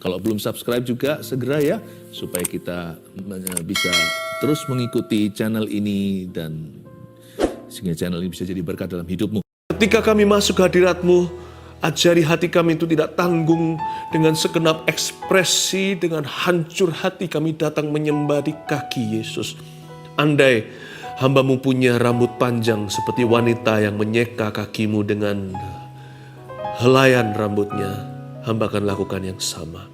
Kalau belum subscribe juga segera ya, supaya kita bisa terus mengikuti channel ini dan sehingga channel ini bisa jadi berkat dalam hidupmu. Ketika kami masuk hadirat-Mu, ajari hati kami itu tidak tanggung. Dengan segenap ekspresi, dengan hancur hati kami datang menyembah di kaki Yesus. Andai hamba-Mu punya rambut panjang seperti wanita yang menyeka kakimu dengan helaian rambutnya, hamba akan lakukan yang sama.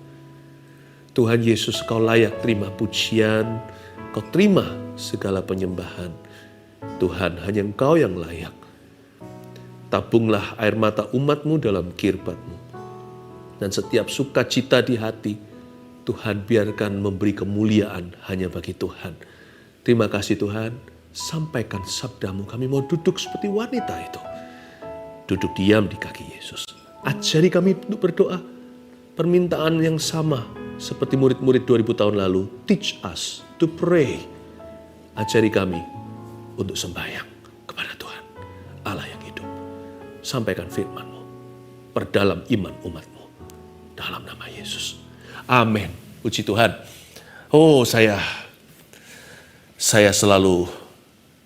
Tuhan Yesus, Kau layak terima pujian, Kau terima segala penyembahan. Tuhan, hanya Engkau yang layak. Tabunglah air mata umat-Mu dalam kirbat-Mu. Dan setiap sukacita di hati, Tuhan biarkan memberi kemuliaan hanya bagi Tuhan. Terima kasih Tuhan, sampaikan sabda-Mu. Kami mau duduk seperti wanita itu. Duduk diam di kaki Yesus. Ajari kami untuk berdoa. Permintaan yang sama seperti murid-murid 2000 tahun lalu. Teach us to pray. Ajari kami untuk sembahyang kepada Tuhan, Allah yang hidup. Sampaikan firman-Mu. Perdalam iman umat-Mu. Dalam nama Yesus. Amin. Puji Tuhan. Oh, saya selalu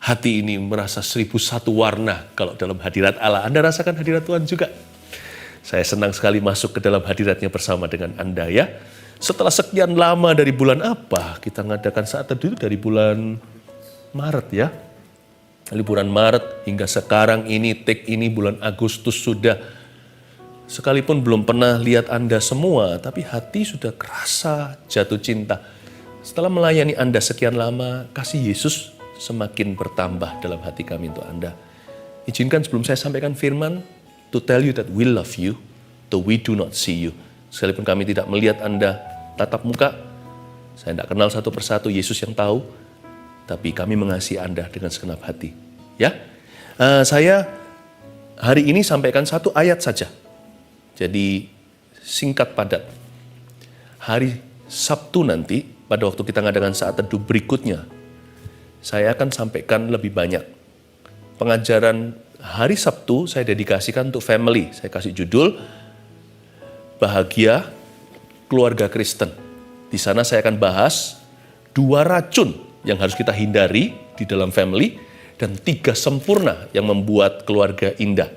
hati ini merasa 1001 warna kalau dalam hadirat Allah. Anda rasakan hadirat Tuhan juga? Saya senang sekali masuk ke dalam hadiratnya bersama dengan Anda ya. Setelah sekian lama dari bulan apa? Kita mengadakan saat teduh dari bulan Maret ya. Dari bulan Maret hingga sekarang ini, take ini bulan Agustus sudah. Sekalipun belum pernah lihat Anda semua, tapi hati sudah kerasa jatuh cinta. Setelah melayani Anda sekian lama, kasih Yesus semakin bertambah dalam hati kami untuk Anda. Izinkan sebelum saya sampaikan firman, to tell you that we love you, though we do not see you. Sekalipun kami tidak melihat Anda tatap muka, saya tidak kenal satu persatu, Yesus yang tahu, tapi kami mengasihi Anda dengan segenap hati. Ya, saya hari ini sampaikan satu ayat saja. Jadi singkat padat. Hari Sabtu nanti, pada waktu kita ngadakan saat teduh berikutnya, saya akan sampaikan lebih banyak. Pengajaran hari Sabtu saya dedikasikan untuk family. Saya kasih judul, Bahagia Keluarga Kristen. Di sana saya akan bahas 2 racun yang harus kita hindari di dalam family dan 3 sempurna yang membuat keluarga indah.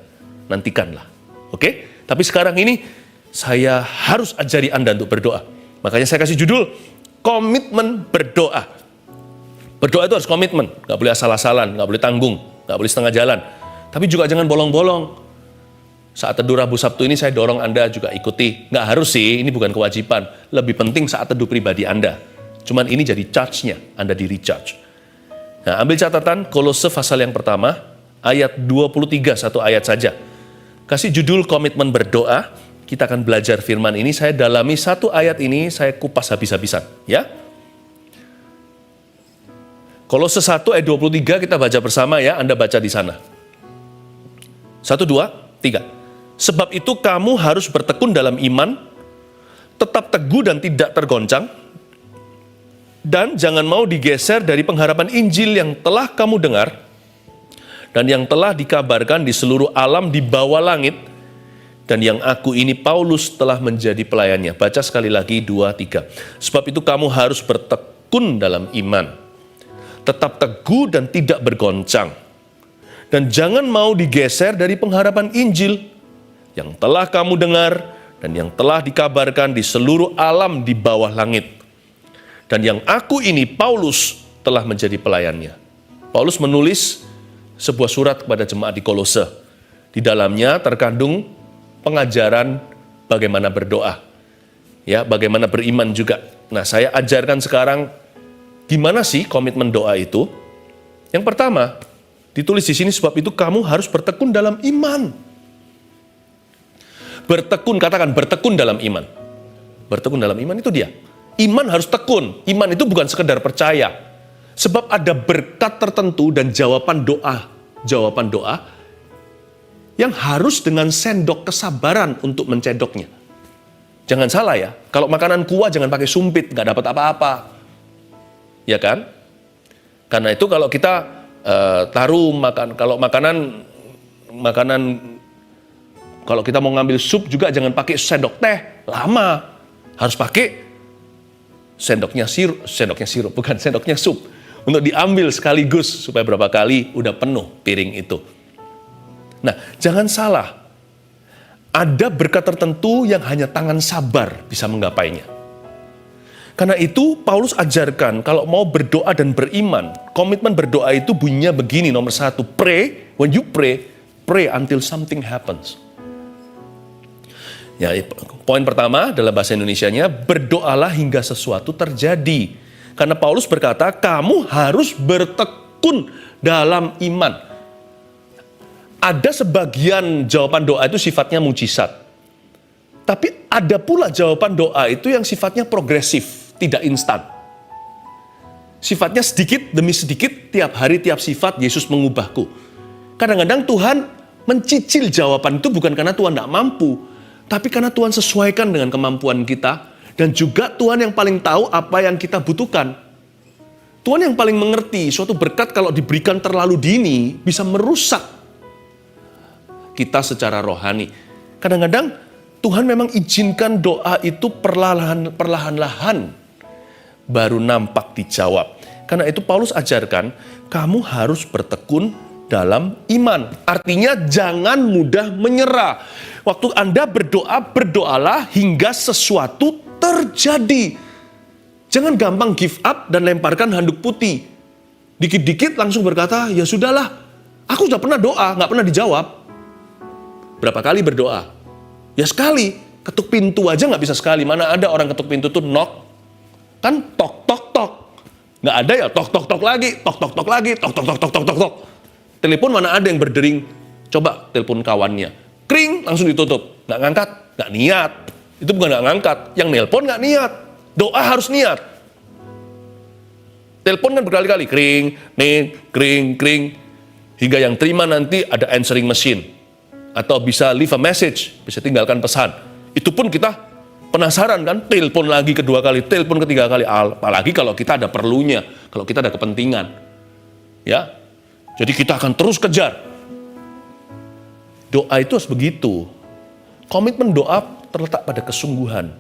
Nantikanlah. Oke? Tapi sekarang ini saya harus ajari Anda untuk berdoa. Makanya saya kasih judul, komitmen berdoa. Berdoa itu harus komitmen. Gak boleh asal-asalan, gak boleh tanggung, gak boleh setengah jalan. Tapi juga jangan bolong-bolong. Saat teduh Rabu Sabtu ini saya dorong Anda juga ikuti. Nggak harus sih, ini bukan kewajiban. Lebih penting saat teduh pribadi Anda. Cuman ini jadi charge-nya, Anda di recharge. Nah, ambil catatan Kolose pasal yang pertama, ayat 23, satu ayat saja. Kasih judul komitmen berdoa. Kita akan belajar firman ini. Saya dalami satu ayat ini, saya kupas habis-habisan. Ya. Kolose 1 ayat 23 kita baca bersama ya, Anda baca di sana. 1, 2, 3. Sebab itu kamu harus bertekun dalam iman, tetap teguh dan tidak tergoncang, dan jangan mau digeser dari pengharapan Injil yang telah kamu dengar, dan yang telah dikabarkan di seluruh alam di bawah langit, dan yang aku ini Paulus telah menjadi pelayannya. Baca sekali lagi 2, 3. Sebab itu kamu harus bertekun dalam iman, tetap teguh dan tidak bergoncang, dan jangan mau digeser dari pengharapan Injil yang telah kamu dengar dan yang telah dikabarkan di seluruh alam di bawah langit. Dan yang aku ini, Paulus, telah menjadi pelayannya. Paulus menulis sebuah surat kepada jemaat di Kolose. Di dalamnya terkandung pengajaran bagaimana berdoa. Ya, bagaimana beriman juga. Nah, saya ajarkan sekarang gimana sih komitmen doa itu. Yang pertama, ditulis di sini, sebab itu kamu harus bertekun dalam iman. Bertekun, katakan bertekun dalam iman. Bertekun dalam iman itu dia. Iman harus tekun. Iman itu bukan sekedar percaya. Sebab ada berkat tertentu dan jawaban doa yang harus dengan sendok kesabaran untuk mencedoknya. Jangan salah ya, kalau makanan kuah jangan pakai sumpit, nggak dapat apa-apa. Ya kan? Karena itu kalau kita taruh kalau makanan kalau kita mau ngambil sup juga jangan pakai sendok teh, lama. Harus pakai sendoknya sup. Untuk diambil sekaligus supaya berapa kali udah penuh piring itu. Nah, jangan salah. Ada berkat tertentu yang hanya tangan sabar bisa menggapainya. Karena itu Paulus ajarkan kalau mau berdoa dan beriman, komitmen berdoa itu bunyinya begini, nomor 1, pray, when you pray until something happens. Ya, poin pertama dalam bahasa Indonesianya, berdoalah hingga sesuatu terjadi. Karena Paulus berkata, kamu harus bertekun dalam iman. Ada sebagian jawaban doa itu sifatnya mujizat. Tapi ada pula jawaban doa itu yang sifatnya progresif, tidak instan. Sifatnya sedikit demi sedikit, tiap hari, tiap sifat, Yesus mengubahku. Kadang-kadang Tuhan mencicil jawaban itu bukan karena Tuhan tidak mampu, tapi karena Tuhan sesuaikan dengan kemampuan kita, dan juga Tuhan yang paling tahu apa yang kita butuhkan. Tuhan yang paling mengerti suatu berkat kalau diberikan terlalu dini bisa merusak kita secara rohani. Kadang-kadang Tuhan memang izinkan doa itu perlahan-lahan baru nampak dijawab. Karena itu Paulus ajarkan, kamu harus bertekun dalam iman. Artinya jangan mudah menyerah. Waktu Anda berdoa, berdoalah hingga sesuatu terjadi. Jangan gampang give up dan lemparkan handuk putih. Dikit-dikit langsung berkata, ya sudahlah, aku sudah pernah doa, nggak pernah dijawab. Berapa kali berdoa? Ya sekali, ketuk pintu aja nggak bisa sekali. Mana ada orang ketuk pintu tuh knock, kan tok tok tok. Nggak ada ya tok tok tok lagi, tok tok tok lagi, tok tok tok tok tok tok tok. Telepon mana ada yang berdering? Coba telepon kawannya, kring langsung ditutup, nggak ngangkat, nggak niat. Itu bukan nggak ngangkat, yang nelpon nggak niat. Doa harus niat. Telepon kan berkali-kali, kring, kring, kring. Hingga yang terima nanti ada answering machine. Atau bisa leave a message, bisa tinggalkan pesan. Itu pun kita penasaran kan, telepon lagi kedua kali, telepon ketiga kali. Apalagi kalau kita ada perlunya, kalau kita ada kepentingan. Ya, jadi kita akan terus kejar. Doa itu harus begitu. Komitmen doa terletak pada kesungguhan.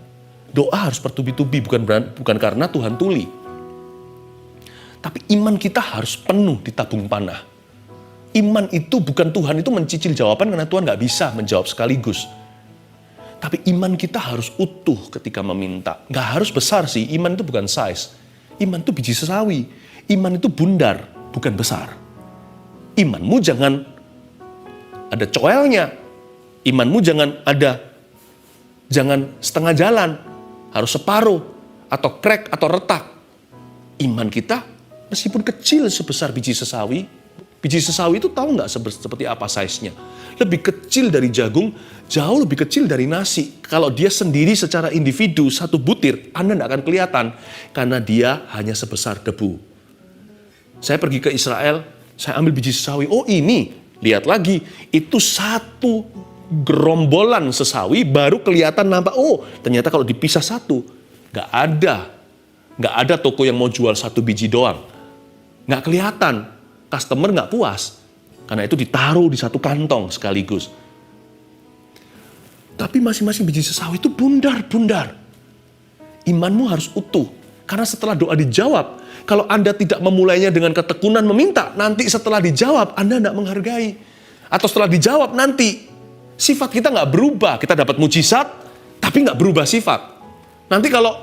Doa harus bertubi-tubi, bukan karena Tuhan tuli. Tapi iman kita harus penuh di tabung panah. Iman itu bukan Tuhan itu mencicil jawaban karena Tuhan nggak bisa menjawab sekaligus. Tapi iman kita harus utuh ketika meminta. Nggak harus besar sih, iman itu bukan size. Iman itu biji sesawi. Iman itu bundar, bukan besar. Imanmu jangan ada coelnya. Imanmu jangan setengah jalan. Harus separuh, atau crack, atau retak. Iman kita, meskipun kecil sebesar biji sesawi, biji sesawi itu tahu nggak seperti apa size-nya? Lebih kecil dari jagung, jauh lebih kecil dari nasi. Kalau dia sendiri secara individu, satu butir, Anda nggak akan kelihatan. Karena dia hanya sebesar debu. Saya pergi ke Israel, saya ambil biji sesawi. Oh ini, lihat lagi, itu satu gerombolan sesawi baru kelihatan nampak. Oh ternyata kalau dipisah satu, nggak ada toko yang mau jual satu biji doang. Nggak kelihatan, customer nggak puas. Karena itu ditaruh di satu kantong sekaligus. Tapi masing-masing biji sesawi itu bundar-bundar. Imanmu harus utuh. Karena setelah doa dijawab, kalau Anda tidak memulainya dengan ketekunan meminta, nanti setelah dijawab, Anda tidak menghargai. Atau setelah dijawab nanti, sifat kita nggak berubah. Kita dapat mujizat, tapi nggak berubah sifat. Nanti kalau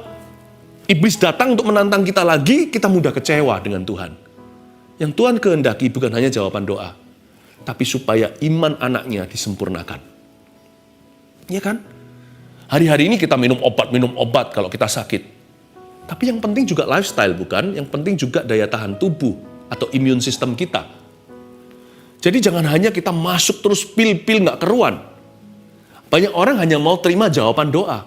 iblis datang untuk menantang kita lagi, kita mudah kecewa dengan Tuhan. Yang Tuhan kehendaki bukan hanya jawaban doa, tapi supaya iman anaknya disempurnakan. Iya kan? Hari-hari ini kita minum obat kalau kita sakit. Tapi yang penting juga lifestyle, bukan? Yang penting juga daya tahan tubuh atau imun sistem kita. Jadi jangan hanya kita masuk terus pil-pil nggak keruan. Banyak orang hanya mau terima jawaban doa,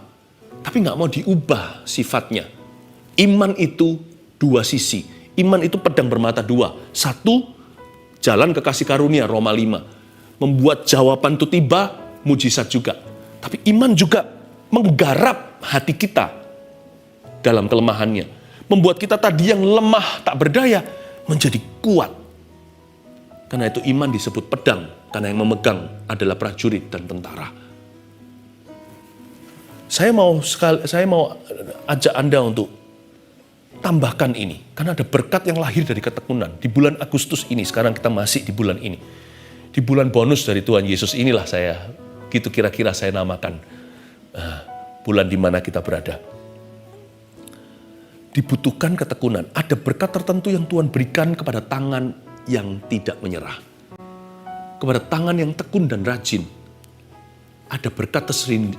tapi nggak mau diubah sifatnya. Iman itu dua sisi. Iman itu pedang bermata dua. Satu, jalan ke kasih karunia, Roma 5. Membuat jawaban itu tiba, mujizat juga. Tapi iman juga menggarap hati kita dalam kelemahannya. Membuat kita tadi yang lemah, tak berdaya, menjadi kuat. Karena itu iman disebut pedang, karena yang memegang adalah prajurit dan tentara. Saya mau ajak Anda untuk tambahkan ini. Karena ada berkat yang lahir dari ketekunan. Di bulan Agustus ini, sekarang kita masih di bulan ini. Di bulan bonus dari Tuhan Yesus inilah gitu kira-kira saya namakan bulan di mana kita berada. Dibutuhkan ketekunan. Ada berkat tertentu yang Tuhan berikan kepada tangan yang tidak menyerah. Kepada tangan yang tekun dan rajin. Ada berkat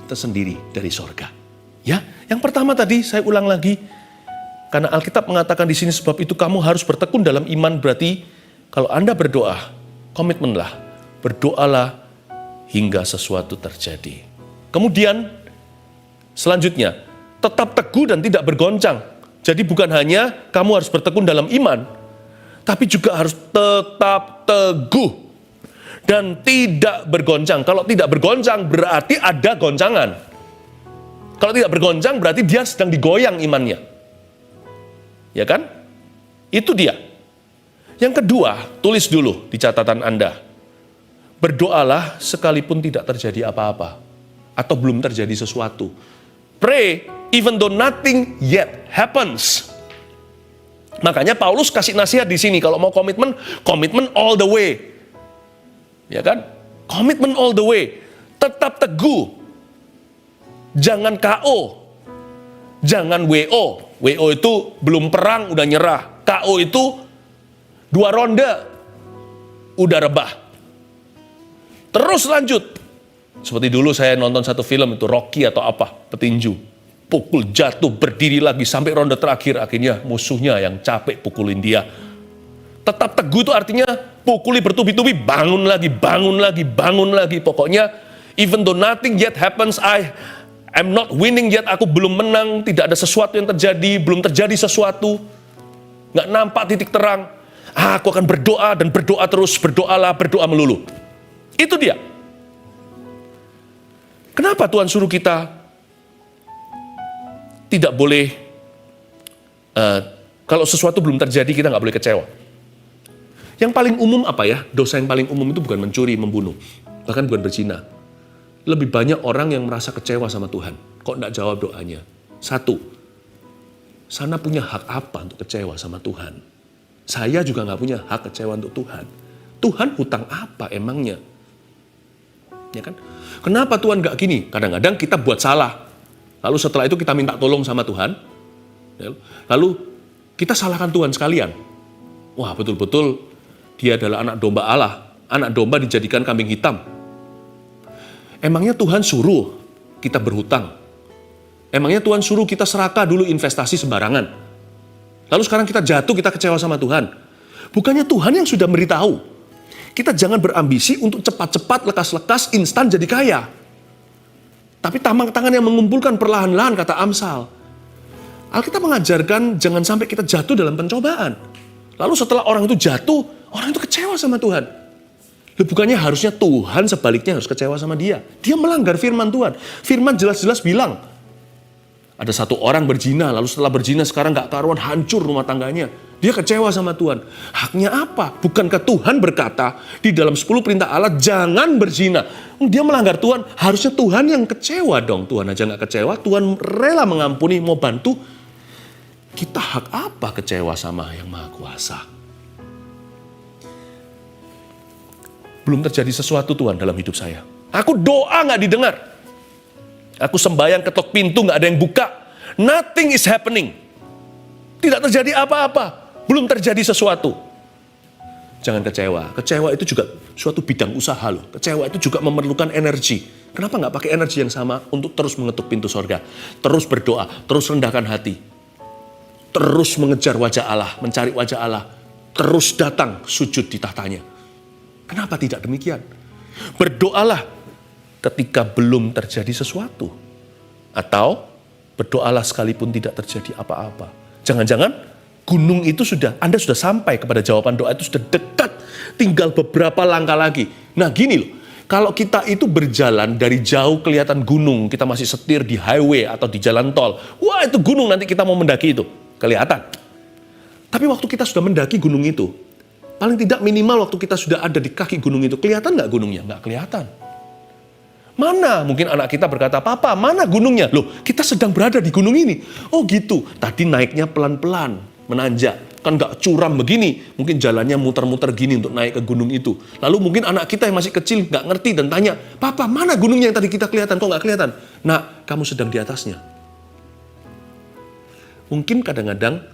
tersendiri dari sorga. Ya, yang pertama tadi saya ulang lagi. Karena Alkitab mengatakan di sini sebab itu kamu harus bertekun dalam iman, berarti kalau Anda berdoa, komitmenlah, berdoalah hingga sesuatu terjadi. Kemudian selanjutnya, tetap teguh dan tidak bergoncang. Jadi bukan hanya kamu harus bertekun dalam iman, tapi juga harus tetap teguh dan tidak bergoncang. Kalau tidak bergoncang berarti ada goncangan. Kalau tidak bergoncang berarti dia sedang digoyang imannya. Ya kan? Itu dia. Yang kedua, tulis dulu di catatan Anda. Berdoalah sekalipun tidak terjadi apa-apa. Atau belum terjadi sesuatu. Pray even though nothing yet happens. Makanya Paulus kasih nasihat di sini. Kalau mau komitmen, komitmen all the way. Ya kan? Komitmen all the way. Tetap teguh. Jangan KO. Jangan WO. WO itu belum perang udah nyerah. KO itu 2 ronde udah rebah. Terus lanjut. Seperti dulu saya nonton satu film itu Rocky atau apa, petinju. Pukul jatuh, berdiri lagi sampai ronde terakhir. Akhirnya musuhnya yang capek pukulin dia. Tetap teguh itu artinya pukuli bertubi-tubi, bangun lagi, bangun lagi, bangun lagi. Pokoknya even though nothing yet happens, I'm not winning yet, aku belum menang, tidak ada sesuatu yang terjadi, belum terjadi sesuatu, nggak nampak titik terang. Aku akan berdoa dan berdoa terus, berdoalah, berdoa melulu. Itu dia. Kenapa Tuhan suruh kita tidak boleh, kalau sesuatu belum terjadi kita nggak boleh kecewa. Yang paling umum apa ya? Dosa yang paling umum itu bukan mencuri, membunuh, bahkan bukan berzina. Lebih banyak orang yang merasa kecewa sama Tuhan. Kok enggak jawab doanya? 1, sana punya hak apa untuk kecewa sama Tuhan? Saya juga nggak punya hak kecewa untuk Tuhan. Tuhan hutang apa emangnya? Ya kan? Kenapa Tuhan nggak gini? Kadang-kadang kita buat salah. Lalu setelah itu kita minta tolong sama Tuhan. Lalu kita salahkan Tuhan sekalian. Wah, betul-betul dia adalah anak domba Allah. Anak domba dijadikan kambing hitam. Emangnya Tuhan suruh kita berhutang? Emangnya Tuhan suruh kita serakah dulu investasi sembarangan? Lalu sekarang kita jatuh, kita kecewa sama Tuhan. Bukannya Tuhan yang sudah memberitahu. Kita jangan berambisi untuk cepat-cepat, lekas-lekas, instan jadi kaya. Tapi tangan yang mengumpulkan perlahan-lahan, kata Amsal. Alkitab mengajarkan jangan sampai kita jatuh dalam pencobaan. Lalu setelah orang itu jatuh, orang itu kecewa sama Tuhan. Bukannya harusnya Tuhan sebaliknya harus kecewa sama dia. Dia melanggar firman Tuhan. Firman jelas-jelas bilang, ada satu orang berzina, lalu setelah berzina sekarang gak karuan, hancur rumah tangganya. Dia kecewa sama Tuhan. Haknya apa? Bukankah Tuhan berkata di dalam 10 perintah Allah, jangan berzina. Dia melanggar Tuhan, harusnya Tuhan yang kecewa dong. Tuhan aja gak kecewa, Tuhan rela mengampuni, mau bantu. Kita hak apa kecewa sama yang Maha Kuasa? Belum terjadi sesuatu Tuhan dalam hidup saya. Aku doa gak didengar. Aku sembahyang ketok pintu gak ada yang buka. Nothing is happening. Tidak terjadi apa-apa. Belum terjadi sesuatu. Jangan kecewa. Kecewa itu juga suatu bidang usaha loh. Kecewa itu juga memerlukan energi. Kenapa gak pakai energi yang sama untuk terus mengetuk pintu sorga? Terus berdoa, terus rendahkan hati. Terus mengejar wajah Allah, mencari wajah Allah. Terus datang sujud di tahtanya. Kenapa tidak demikian? Berdoalah ketika belum terjadi sesuatu. Atau berdoalah sekalipun tidak terjadi apa-apa. Jangan-jangan gunung itu Anda sudah sampai kepada jawaban doa itu sudah dekat. Tinggal beberapa langkah lagi. Nah gini loh, kalau kita itu berjalan dari jauh kelihatan gunung, kita masih setir di highway atau di jalan tol. Wah itu gunung, nanti kita mau mendaki itu. Kelihatan. Tapi waktu kita sudah mendaki gunung itu, paling tidak minimal waktu kita sudah ada di kaki gunung itu, kelihatan nggak gunungnya? Nggak kelihatan. Mana? Mungkin anak kita berkata, "Papa, mana gunungnya?" Loh, kita sedang berada di gunung ini. Oh gitu, tadi naiknya pelan-pelan, menanjak. Kan nggak curam begini, mungkin jalannya muter-muter gini untuk naik ke gunung itu. Lalu mungkin anak kita yang masih kecil nggak ngerti dan tanya, "Papa, mana gunungnya yang tadi kita kelihatan? Kok nggak kelihatan?" Nah, kamu sedang di atasnya. Mungkin kadang-kadang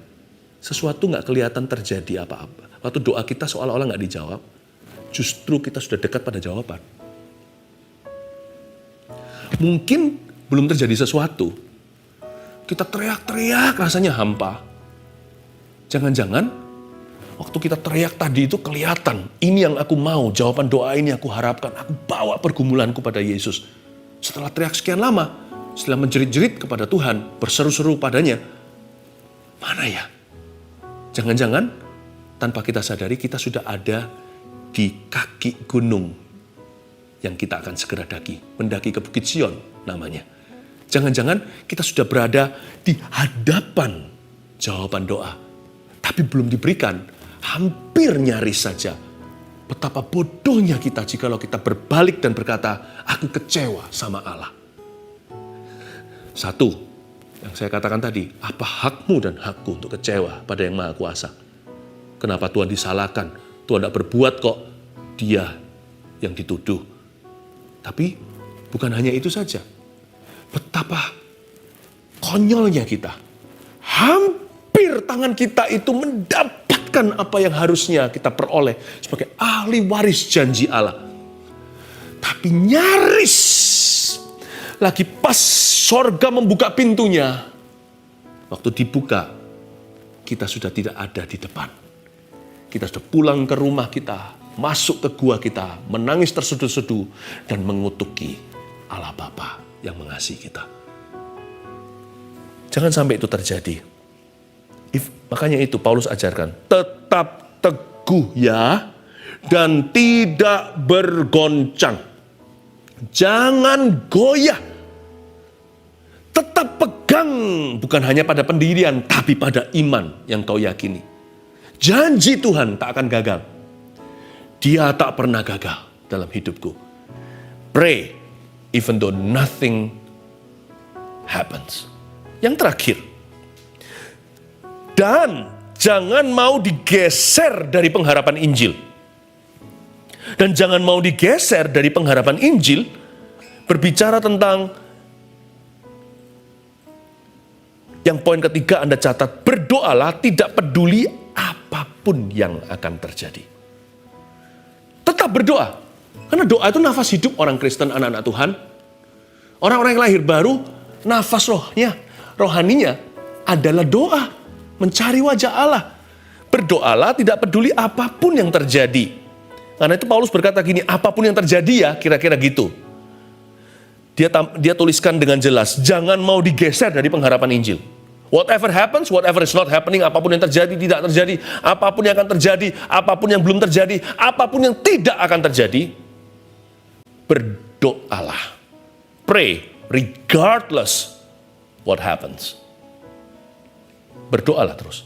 sesuatu nggak kelihatan terjadi apa-apa. Waktu doa kita seolah-olah nggak dijawab, justru kita sudah dekat pada jawaban. Mungkin belum terjadi sesuatu. Kita teriak-teriak rasanya hampa. Jangan-jangan waktu kita teriak tadi itu kelihatan. Ini yang aku mau, jawaban doa ini aku harapkan. Aku bawa pergumulanku pada Yesus. Setelah teriak sekian lama, setelah menjerit-jerit kepada Tuhan, berseru-seru padanya, mana ya? Jangan-jangan tanpa kita sadari kita sudah ada di kaki gunung yang kita akan segera daki. Mendaki ke Bukit Sion namanya. Jangan-jangan kita sudah berada di hadapan jawaban doa. Tapi belum diberikan, hampir nyaris saja. Betapa bodohnya kita jikalau kita berbalik dan berkata, aku kecewa sama Allah. Satu, yang saya katakan tadi, apa hakmu dan hakku untuk kecewa pada yang Maha Kuasa? Kenapa Tuhan disalahkan? Tuhan tidak berbuat kok, dia yang dituduh. Tapi bukan hanya itu saja. Betapa konyolnya kita. Hampir tangan kita itu mendapatkan apa yang harusnya kita peroleh sebagai ahli waris janji Allah. Tapi nyaris lagi pas sorga membuka pintunya. Waktu dibuka, kita sudah tidak ada di depan. Kita sudah pulang ke rumah kita, masuk ke gua kita, menangis terseduh-seduh, dan mengutuki Allah Bapa yang mengasihi kita. Jangan sampai itu terjadi. Makanya itu Paulus ajarkan, tetap teguh ya, dan tidak bergoncang. Jangan goyah. Tetap pegang, bukan hanya pada pendirian, tapi pada iman yang kau yakini. Janji Tuhan tak akan gagal. Dia tak pernah gagal dalam hidupku. Pray, even though nothing happens. Yang terakhir, dan jangan mau digeser dari pengharapan Injil. Dan jangan mau digeser dari pengharapan Injil, berbicara tentang yang poin ketiga Anda catat, berdoalah tidak peduli apapun yang akan terjadi. Tetap berdoa. Karena doa itu nafas hidup orang Kristen, anak-anak Tuhan. Orang-orang yang lahir baru, nafas rohaninya adalah doa. Mencari wajah Allah. Berdoalah tidak peduli apapun yang terjadi. Karena itu Paulus berkata gini, apapun yang terjadi ya, kira-kira gitu. Dia tuliskan dengan jelas, jangan mau digeser dari pengharapan Injil. Whatever happens, whatever is not happening, apapun yang terjadi, tidak terjadi, apapun yang akan terjadi, apapun yang belum terjadi, apapun yang tidak akan terjadi, berdoalah. Pray regardless what happens. Berdoalah terus.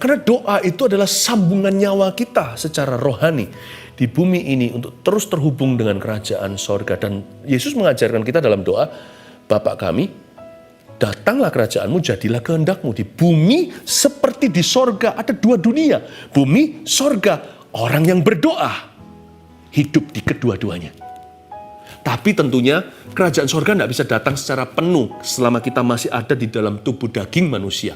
Karena doa itu adalah sambungan nyawa kita secara rohani di bumi ini untuk terus terhubung dengan kerajaan sorga. Dan Yesus mengajarkan kita dalam doa, Bapa kami, datanglah kerajaanmu, jadilah kehendakmu di bumi seperti di sorga. Ada dua dunia, bumi, sorga. Orang yang berdoa hidup di kedua-duanya. Tapi tentunya kerajaan sorga tidak bisa datang secara penuh selama kita masih ada di dalam tubuh daging manusia.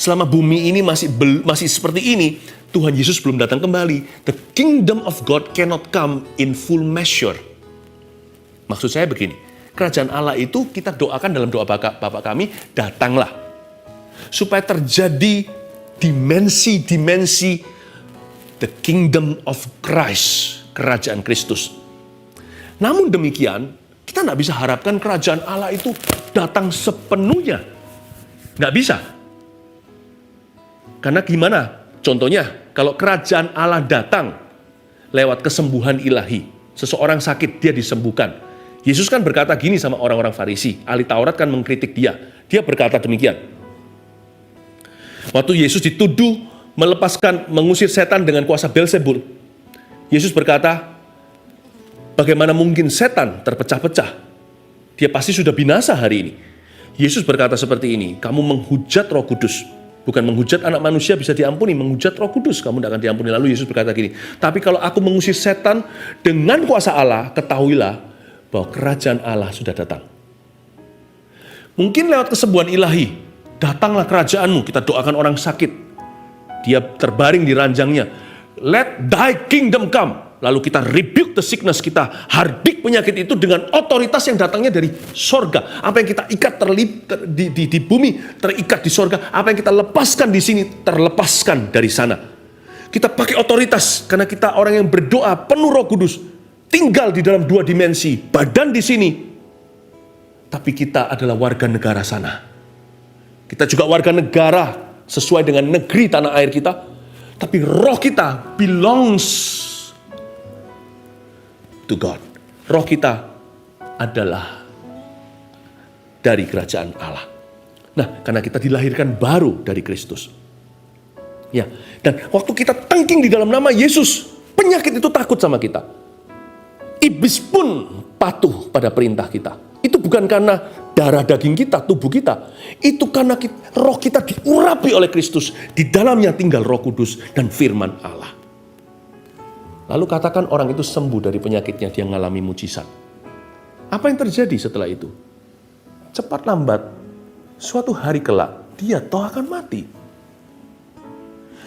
Selama bumi ini masih seperti ini, Tuhan Yesus belum datang kembali. The kingdom of God cannot come in full measure. Maksud saya begini, kerajaan Allah itu kita doakan dalam doa Bapa kami, datanglah. Supaya terjadi dimensi-dimensi the kingdom of Christ, kerajaan Kristus. Namun demikian, kita tidak bisa harapkan kerajaan Allah itu datang sepenuhnya. Nggak bisa. Karena gimana? Contohnya, kalau kerajaan Allah datang lewat kesembuhan ilahi. Seseorang sakit, dia disembuhkan. Yesus kan berkata gini sama orang-orang Farisi. Ahli Taurat kan mengkritik dia. Dia berkata demikian. Waktu Yesus dituduh mengusir setan dengan kuasa Beelzebul. Yesus berkata, bagaimana mungkin setan terpecah-pecah? Dia pasti sudah binasa hari ini. Yesus berkata seperti ini, kamu menghujat Roh Kudus. Bukan menghujat anak manusia bisa diampuni, menghujat Roh Kudus kamu tidak akan diampuni. Lalu Yesus berkata gini, tapi kalau aku mengusir setan dengan kuasa Allah, ketahuilah bahwa kerajaan Allah sudah datang. Mungkin lewat kesembuhan ilahi, datanglah kerajaanmu, kita doakan orang sakit. Dia terbaring di ranjangnya. Let thy kingdom come. Lalu kita rebuke the sickness, kita hardik penyakit itu dengan otoritas yang datangnya dari sorga. Apa yang kita ikat di bumi terikat di sorga. Apa yang kita lepaskan di sini terlepaskan dari sana. Kita pakai otoritas karena kita orang yang berdoa penuh Roh Kudus. Tinggal di dalam 2 dimensi, badan di sini. Tapi kita adalah warga negara sana. Kita juga warga negara sesuai dengan negeri tanah air kita. Tapi roh kita belongs to God. Roh kita adalah dari kerajaan Allah. Nah, karena kita dilahirkan baru dari Kristus. Ya, dan waktu kita tengking di dalam nama Yesus, penyakit itu takut sama kita. Iblis pun patuh pada perintah kita. Itu bukan karena darah daging kita, tubuh kita. Itu karena roh kita diurapi oleh Kristus. Di dalamnya tinggal Roh Kudus dan firman Allah. Lalu katakan orang itu sembuh dari penyakitnya, dia mengalami mujizat. Apa yang terjadi setelah itu? Cepat lambat, suatu hari kelak, dia toh akan mati.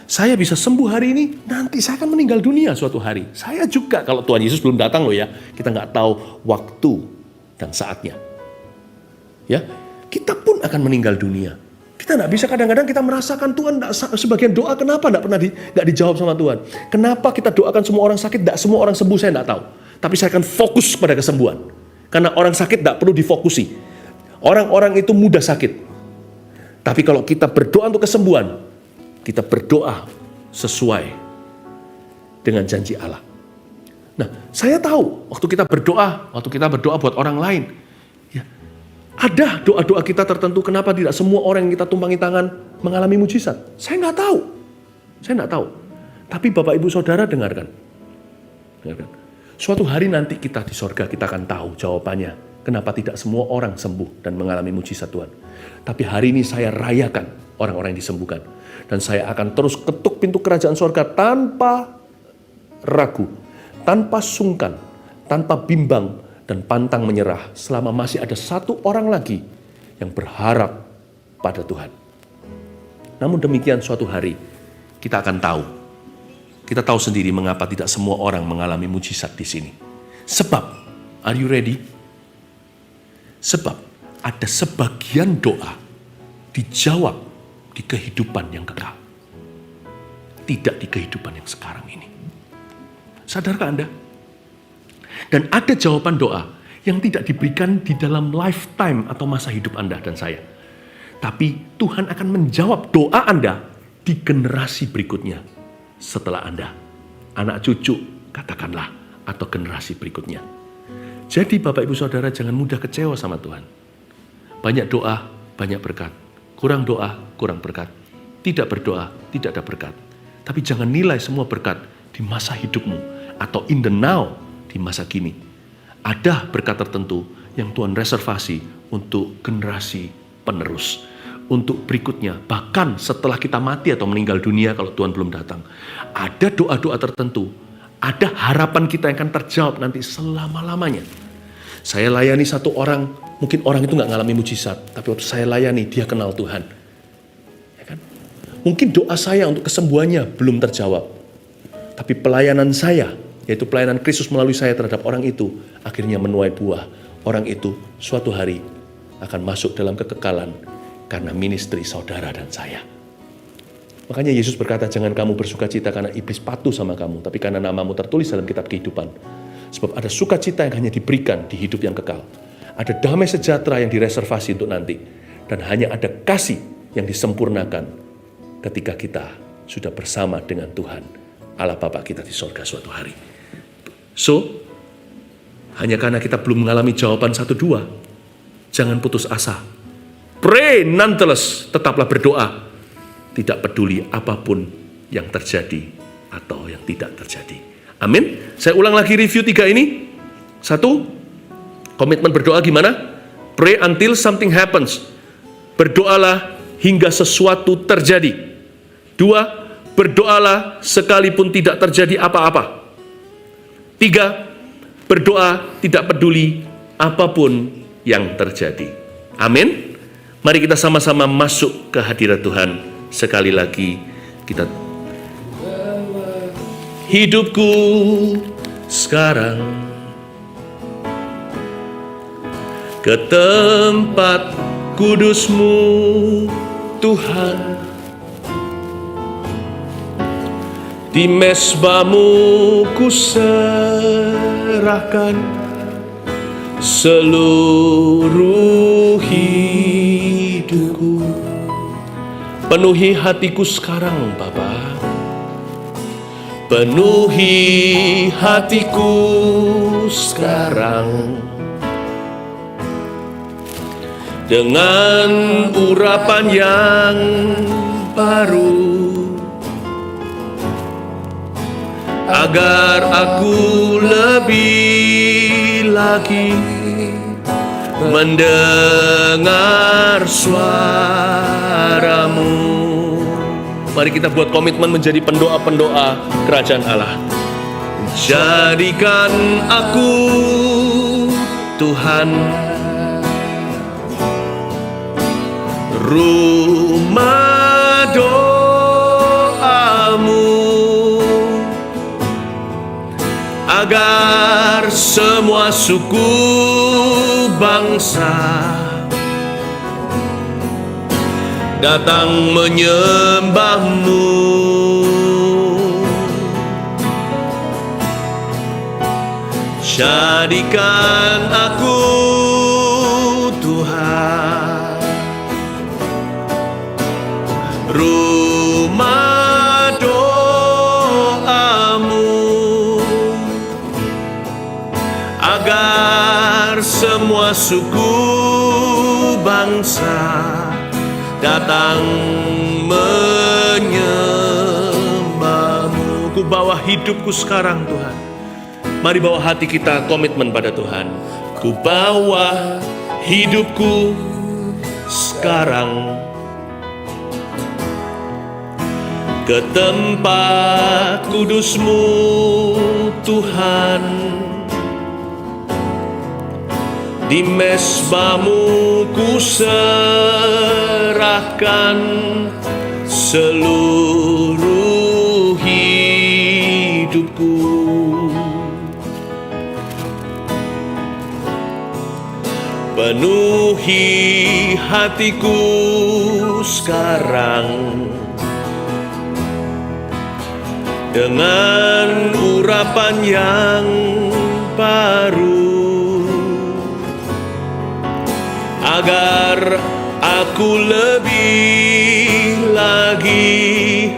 Saya bisa sembuh hari ini, nanti saya akan meninggal dunia suatu hari. Saya juga, kalau Tuhan Yesus belum datang loh ya, kita nggak tahu waktu dan saatnya. Ya, kita pun akan meninggal dunia. Kita nggak bisa, kadang-kadang kita merasakan Tuhan, sebagian doa kenapa nggak dijawab sama Tuhan. Kenapa kita doakan semua orang sakit, nggak semua orang sembuh, saya nggak tahu. Tapi saya akan fokus pada kesembuhan. Karena orang sakit nggak perlu difokusi. Orang-orang itu mudah sakit. Tapi kalau kita berdoa untuk kesembuhan, kita berdoa sesuai dengan janji Allah. Nah, saya tahu waktu kita berdoa buat orang lain, ada doa-doa kita tertentu, kenapa tidak semua orang yang kita tumpangi tangan mengalami mujizat? Saya nggak tahu. Tapi Bapak Ibu Saudara dengarkan. Suatu hari nanti kita di sorga, kita akan tahu jawabannya. Kenapa tidak semua orang sembuh dan mengalami mujizat Tuhan. Tapi hari ini saya rayakan orang-orang yang disembuhkan. Dan saya akan terus ketuk pintu kerajaan sorga tanpa ragu, tanpa sungkan, tanpa bimbang, dan pantang menyerah selama masih ada satu orang lagi yang berharap pada Tuhan. Namun demikian suatu hari kita akan tahu. Kita tahu sendiri mengapa tidak semua orang mengalami mujizat di sini. Sebab, are you ready? Sebab ada sebagian doa dijawab di kehidupan yang kekal. Tidak di kehidupan yang sekarang ini. Sadarkah Anda? Dan ada jawaban doa yang tidak diberikan di dalam lifetime atau masa hidup Anda dan saya. Tapi Tuhan akan menjawab doa Anda di generasi berikutnya setelah Anda. Anak cucu, katakanlah, atau generasi berikutnya. Jadi Bapak Ibu Saudara jangan mudah kecewa sama Tuhan. Banyak doa, banyak berkat. Kurang doa, kurang berkat. Tidak berdoa, tidak ada berkat. Tapi jangan nilai semua berkat di masa hidupmu atau in the now, di masa kini. Ada berkat tertentu yang Tuhan reservasi untuk generasi penerus, untuk berikutnya, bahkan setelah kita mati atau meninggal dunia kalau Tuhan belum datang. Ada doa-doa tertentu, ada harapan kita yang akan terjawab nanti selama-lamanya. Saya layani satu orang, mungkin orang itu nggak ngalami mujizat, tapi waktu saya layani dia kenal Tuhan. Ya kan? Mungkin doa saya untuk kesembuhannya belum terjawab, tapi pelayanan saya, yaitu pelayanan Kristus melalui saya terhadap orang itu, akhirnya menuai buah. Orang itu suatu hari akan masuk dalam kekekalan karena ministry saudara dan saya. Makanya Yesus berkata, jangan kamu bersuka cita karena iblis patuh sama kamu, tapi karena namamu tertulis dalam kitab kehidupan. Sebab ada sukacita yang hanya diberikan di hidup yang kekal. Ada damai sejahtera yang direservasi untuk nanti. Dan hanya ada kasih yang disempurnakan ketika kita sudah bersama dengan Tuhan, Allah Bapa kita di sorga suatu hari. So, hanya karena kita belum mengalami jawaban 1-2, jangan putus asa. Pray nonetheless, tetaplah berdoa. Tidak peduli apapun yang terjadi atau yang tidak terjadi. Amin. Saya ulang lagi review 3 ini. Satu, komitmen berdoa gimana? Pray until something happens. Berdoalah hingga sesuatu terjadi. Dua, berdoalah sekalipun tidak terjadi apa-apa. Tiga, berdoa tidak peduli apapun yang terjadi. Amin. Mari kita sama-sama masuk ke hadirat Tuhan. Sekali lagi kita hidupku sekarang ke tempat kudus-Mu Tuhan, di mezbah-Mu ku serahkan seluruh hidupku. Penuhi hatiku sekarang Bapa, penuhi hatiku sekarang dengan urapan yang baru, agar aku lebih lagi mendengar suara-Mu. Mari kita buat komitmen menjadi pendoa-pendoa kerajaan Allah. Jadikan aku Tuhan rumah doa-Mu, agar semua suku bangsa datang menyembah-Mu. Jadikan aku Tuhan rumah doa-Mu, agar semua suku bangsa datang menyembah-Mu. Ku bawa hidupku sekarang Tuhan. Mari bawa hati kita komitmen pada Tuhan. Ku bawa hidupku sekarang ke tempat kudus-Mu Tuhan, di mezbah-Mu ku serahkan seluruh hidupku. Penuhi hatiku sekarang dengan urapan yang baru, agar aku lebih lagi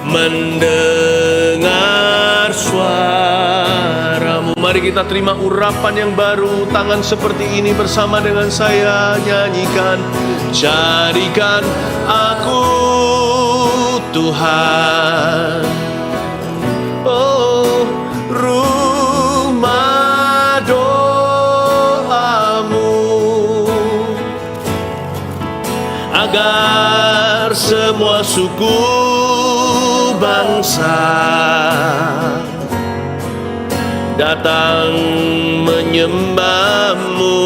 mendengar suara-Mu. Mari kita terima urapan yang baru. Tangan seperti ini bersama dengan saya nyanyikan. Jadikan aku Tuhan, oh rumah doa-Mu, agar semua suku bangsa datang menyembah-Mu.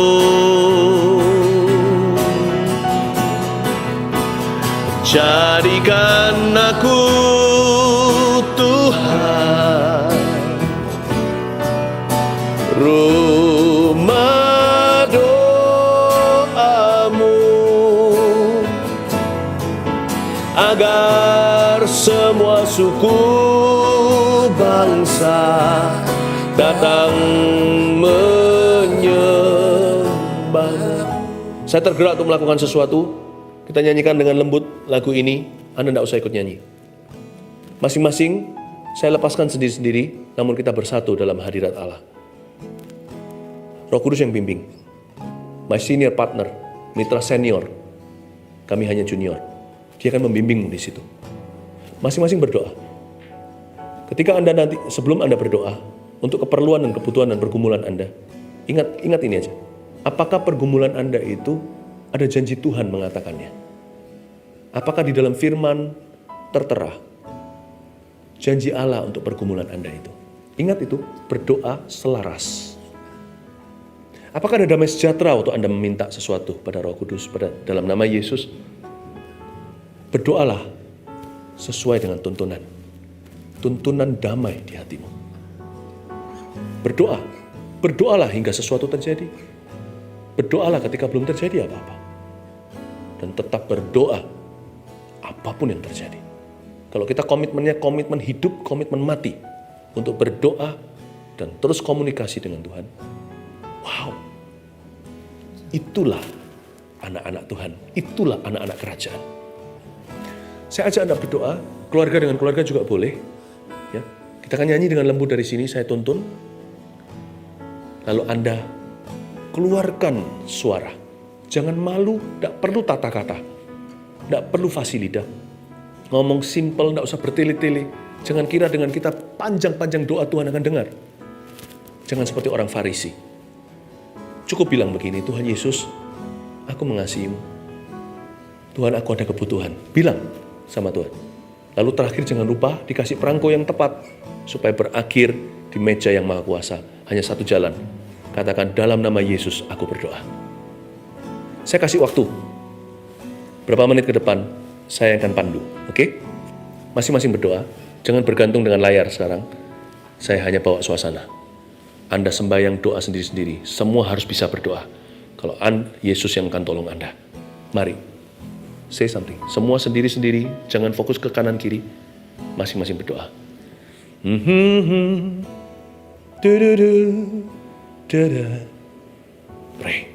Jadikan aku Tuhan rumah doa-Mu, agar semua suku bangsa datang menyembah. Saya tergerak untuk melakukan sesuatu. Kita nyanyikan dengan lembut lagu ini. Anda tidak usah ikut nyanyi. Masing-masing saya lepaskan sendiri-sendiri, namun kita bersatu dalam hadirat Allah. Roh Kudus yang bimbing. My senior partner, mitra senior. Kami hanya junior. Dia akan membimbingmu di situ. Masing-masing berdoa. Ketika Anda nanti, sebelum Anda berdoa, untuk keperluan dan kebutuhan dan pergumulan Anda, Ingat ini aja. Apakah pergumulan Anda itu ada janji Tuhan mengatakannya? Apakah di dalam firman tertera janji Allah untuk pergumulan Anda itu? Ingat itu, berdoa selaras. Apakah ada damai sejahtera waktu Anda meminta sesuatu pada Roh Kudus, dalam nama Yesus? Berdoalah sesuai dengan tuntunan damai di hatimu. Berdoalah hingga sesuatu terjadi. Berdoalah ketika belum terjadi apa-apa. Dan tetap berdoa apapun yang terjadi. Kalau kita komitmennya komitmen hidup, komitmen mati untuk berdoa dan terus komunikasi dengan Tuhan. Wow. Itulah anak-anak Tuhan. Itulah anak-anak kerajaan. Saya ajak Anda berdoa, keluarga dengan keluarga juga boleh. Ya. Kita akan nyanyi dengan lembut dari sini, saya tuntun. Lalu Anda keluarkan suara. Jangan malu, tidak perlu tata kata. Tidak perlu fasih lidah. Ngomong simple, tidak usah bertele-tele. Jangan kira dengan kita panjang-panjang doa Tuhan akan dengar. Jangan seperti orang Farisi. Cukup bilang begini, Tuhan Yesus, aku mengasihimu. Tuhan, aku ada kebutuhan. Bilang sama Tuhan. Lalu terakhir jangan lupa dikasih perangko yang tepat. Supaya berakhir di meja yang maha kuasa. Hanya satu jalan. Katakan, dalam nama Yesus aku berdoa. Saya kasih waktu. Berapa menit ke depan, saya akan pandu. Oke? Masing-masing berdoa. Jangan bergantung dengan layar sekarang. Saya hanya bawa suasana. Anda sembahyang doa sendiri-sendiri. Semua harus bisa berdoa. Kalau Yesus yang akan tolong Anda. Mari. Say something. Semua sendiri-sendiri. Jangan fokus ke kanan kiri. Masing-masing berdoa. Pray.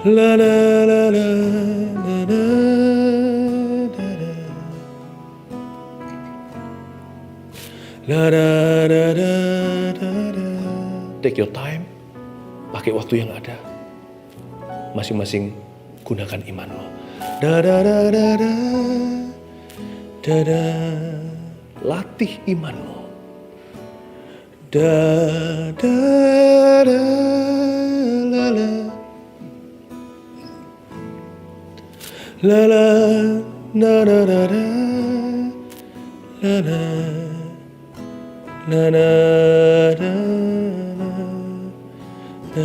La la la la la la la la la la la. Take your time. Pakai waktu yang ada. Masing-masing gunakan imanmu. Da da da da da da da. Latih imanmu. Da da da la la. La la na na na na la la na na na na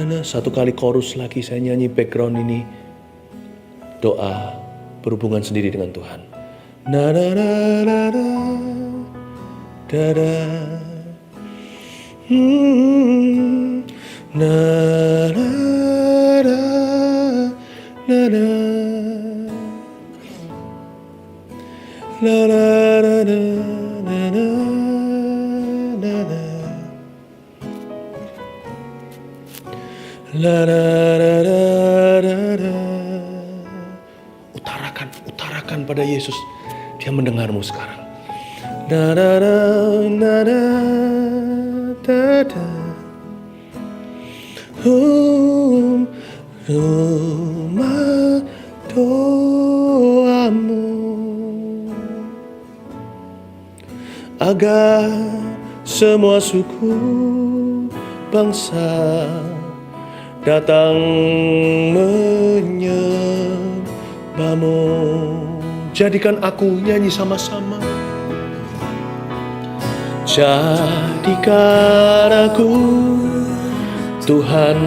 na. Satu kali chorus lagi saya nyanyi background ini. Doa berhubungan sendiri dengan Tuhan. Na na na na na da da na na na na na. La la la la la la la la la la la la. Utarakan pada Yesus, Dia mendengarmu sekarang. Da da da da da da da. Rumah doamu agar semua suku bangsa datang menyembahmu. Jadikan aku nyanyi sama-sama. Jadikan aku Tuhan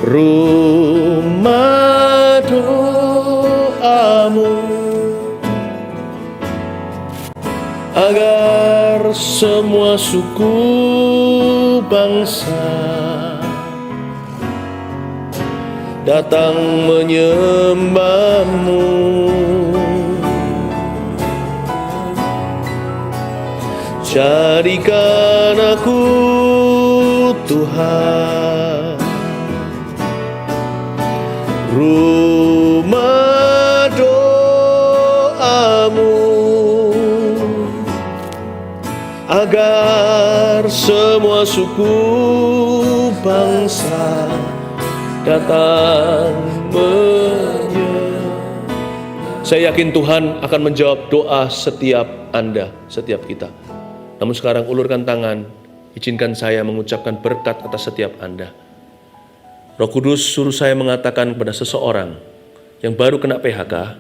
rumah doamu agar semua suku bangsa datang menyembah-Mu. Jadikan aku Tuhan rumah doa-Mu, agar semua suku bangsa datang Saya yakin Tuhan akan menjawab doa setiap Anda, setiap kita. Namun sekarang ulurkan tangan, izinkan saya mengucapkan berkat atas setiap Anda. Roh Kudus suruh saya mengatakan kepada seseorang yang baru kena PHK,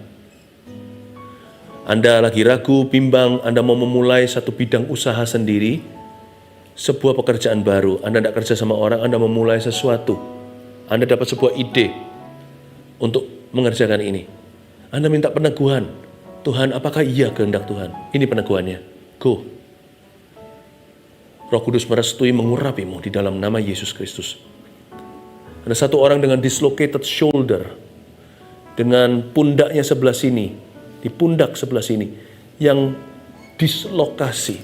Anda lagi ragu, bimbang, Anda mau memulai satu bidang usaha sendiri, sebuah pekerjaan baru, Anda tidak kerja sama orang, Anda memulai sesuatu, Anda dapat sebuah ide untuk mengerjakan ini. Anda minta peneguhan, Tuhan apakah iya kehendak Tuhan? Ini peneguhannya, go. Roh Kudus merestui mengurapimu di dalam nama Yesus Kristus. Ada satu orang dengan dislocated shoulder, dengan pundaknya sebelah sini, di pundak sebelah sini, yang dislokasi,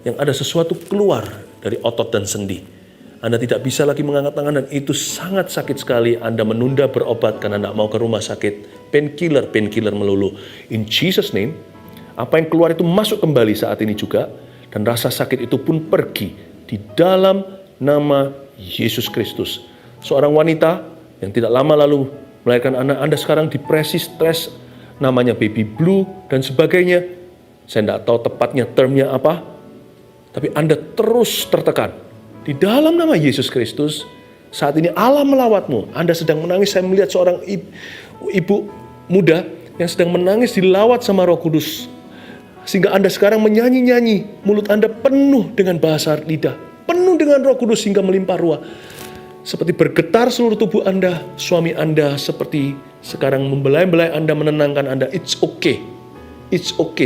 yang ada sesuatu keluar dari otot dan sendi. Anda tidak bisa lagi mengangkat tangan dan itu sangat sakit sekali. Anda menunda berobat karena tidak mau ke rumah sakit. Painkiller melulu. In Jesus name, apa yang keluar itu masuk kembali saat ini juga. Dan rasa sakit itu pun pergi di dalam nama Yesus Kristus. Seorang wanita yang tidak lama lalu melahirkan anak, Anda sekarang depresi, stres, namanya baby blue dan sebagainya. Saya tidak tahu tepatnya termnya apa, tapi Anda terus tertekan. Di dalam nama Yesus Kristus, saat ini Allah melawatmu. Anda sedang menangis, saya melihat seorang ibu muda yang sedang menangis dilawat sama Roh Kudus. Sehingga Anda sekarang menyanyi-nyanyi, mulut Anda penuh dengan bahasa lidah, penuh dengan Roh Kudus hingga melimpah ruah. Seperti bergetar seluruh tubuh Anda, suami Anda seperti sekarang membelai-belai Anda, menenangkan Anda. It's okay,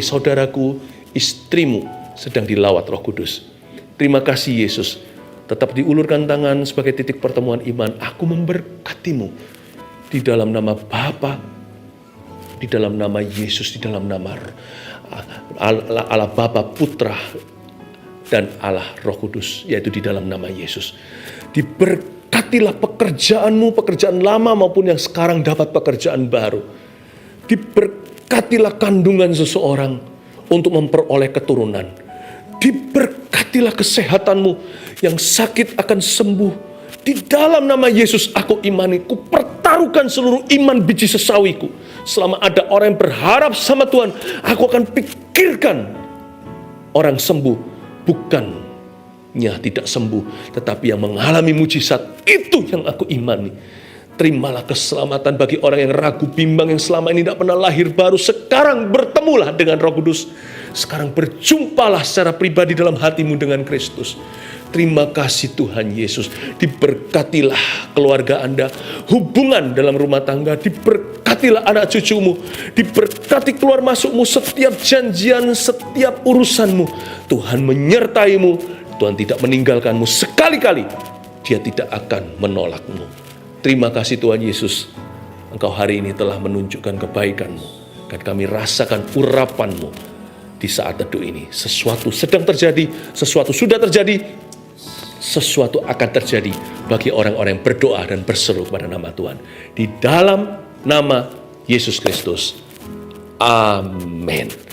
saudaraku, istrimu sedang dilawat Roh Kudus. Terima kasih Yesus. Tetap diulurkan tangan sebagai titik pertemuan iman. Aku memberkatimu di dalam nama Bapa, di dalam nama Yesus, di dalam nama Allah Bapa, Putra, dan Allah Roh Kudus, yaitu di dalam nama Yesus. Diberkatilah pekerjaanmu, pekerjaan lama maupun yang sekarang dapat pekerjaan baru. Diberkatilah kandungan seseorang untuk memperoleh keturunan. Diberkatilah kesehatanmu, yang sakit akan sembuh. Di dalam nama Yesus aku imani, ku pertaruhkan seluruh iman biji sesawiku. Selama ada orang yang berharap sama Tuhan, aku akan pikirkan orang sembuh, bukannya tidak sembuh, tetapi yang mengalami mujizat. Itu yang aku imani. Terimalah keselamatan bagi orang yang ragu, bimbang, yang selama ini tidak pernah lahir baru. Sekarang bertemulah dengan Roh Kudus. Sekarang berjumpalah secara pribadi dalam hatimu dengan Kristus. Terima kasih Tuhan Yesus. Diberkatilah keluarga Anda, hubungan dalam rumah tangga, diberkatilah anak cucumu, diberkati keluar masukmu, setiap janjian, setiap urusanmu. Tuhan menyertaimu, Tuhan tidak meninggalkanmu sekali-kali. Dia tidak akan menolakmu. Terima kasih Tuhan Yesus. Engkau hari ini telah menunjukkan kebaikan-Mu, dan kami rasakan urapan-Mu di saat teduh ini. Sesuatu sedang terjadi, sesuatu sudah terjadi, sesuatu akan terjadi bagi orang-orang yang berdoa dan berseru kepada nama Tuhan. Di dalam nama Yesus Kristus. Amin.